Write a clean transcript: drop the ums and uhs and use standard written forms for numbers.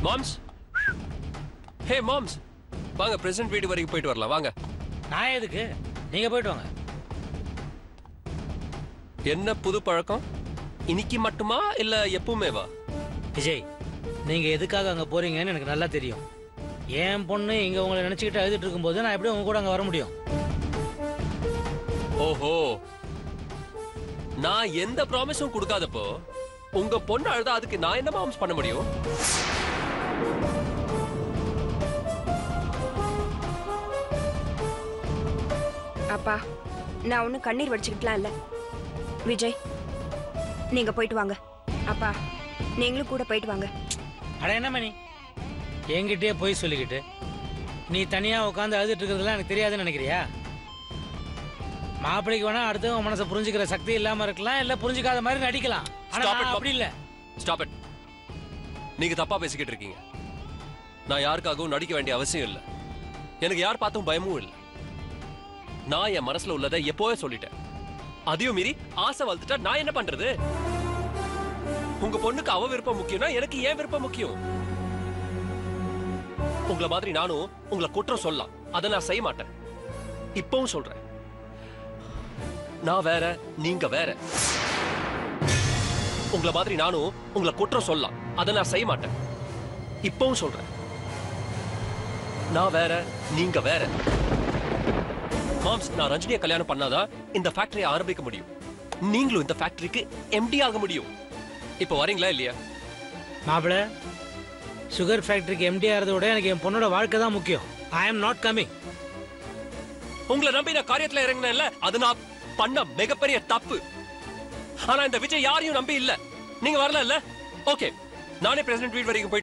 Moms, ஹே moms, வாங்க president வீடு வரைக்கும் போயிட்டு வரலாம் வாங்க. நான் எதுக்கு? நீங்க போயிட்டு வாங்க. என்ன புது பழக்கம்? இன்னைக்கு மட்டுமா இல்ல எப்பவுமே வா? விஜய், நீங்க எதுக்காக அங்க போறீங்கன்னு எனக்கு நல்லா தெரியும். என் பொண்ணு இங்க உங்களை நினைச்சுக்கிட்டு அழுதுட்டு இருக்கும்போது நான் எப்படி உங்க கூட அங்க வர முடியும்? ஓஹோ, நான் எந்த ப்ராமிஸும் கொடுக்காதப்போ உங்க பொண்ணு அழுதா அதுக்கு நான் என்ன மாம்ஸ் பண்ண முடியும்? அப்பா, நான் ஒன்னும் கண்ணீர் வடிச்சுக்கிட்டலாம் இல்ல. விஜய், நீங்க போயிட்டு வாங்க. அப்பா, நீங்களும் கூட போயிட்டு வாங்க. அட என்ன மணி, என்கிட்டயே போய் சொல்லிக்கிட்டு நீ தனியா உட்காந்து அழுதுட்டு இருக்கிறதுலாம் எனக்கு தெரியாதுன்னு நினைக்கிறியா? மாப்பிள்ளைக்கு வேணா அடுத்தவங்க மனசை புரிஞ்சுக்கிற சக்தி இல்லாம இருக்கலாம், இல்ல புரிஞ்சுக்காத மாதிரி நடிக்கலாம். ஆனா நான் அப்படி இல்ல. Stop it. நீங்க தப்பா பேசிக்கிட்டு இருக்கீங்க. நான் யாருக்காகவும் நடிக்க வேண்டிய அவசியம் இல்லை. எனக்கு யார் பார்த்தும் பயமும் இல்லை. நான் என் மனசுல உள்ளதை எப்போவே சொல்லிட்டேன். அதையும் மீறி ஆசை வளர்த்துட்டா நான் என்ன பண்றது? உங்க பொண்ணுக்கு அவ விருப்பம் முக்கியம்னா எனக்கு ஏன் விருப்பம் முக்கியம்? உங்களை மாதிரி நானும் உங்களை குற்றம் சொல்லலாம், அதை நான் செய்ய மாட்டேன். இப்பவும் சொல்றேன், நான் வேற, நீங்க வேற. உங்களை மாதிரி நானும் உங்களை குற்றம் சொல்லலாம், அதை நான் செய்ய மாட்டேன். இப்பவும் சொல்றேன், நான் வேற, நீங்க வேற. மாம்ஸ், நான் ரஜினியை கல்யாணம் பண்ணாதான் இந்த ஃபேக்டரியை ஆரம்பிக்க முடியும். நீங்களும் இந்த ஃபேக்டரிக்கு எம்டி ஆக முடியும். இப்ப வரீங்களா இல்லையா? மாப்பிள்ள, சுகர் ஃபேக்டரிக்கு எம்டி ஆகிறத விட எனக்கு என் பொண்ணோட வாழ்க்கை தான் முக்கியம். I am not coming. உங்களை நம்பி நான் காரியத்துல இறங்கினேன்ல, அது நான் பண்ண மிகப்பெரிய தப்பு. ஆனா இந்த விஜய் யாரையும் நம்பி இல்ல. நீங்க வரல இல்ல? ஓகே, நானே பிரசிடென்ட் வீடு வரைக்கும் போய்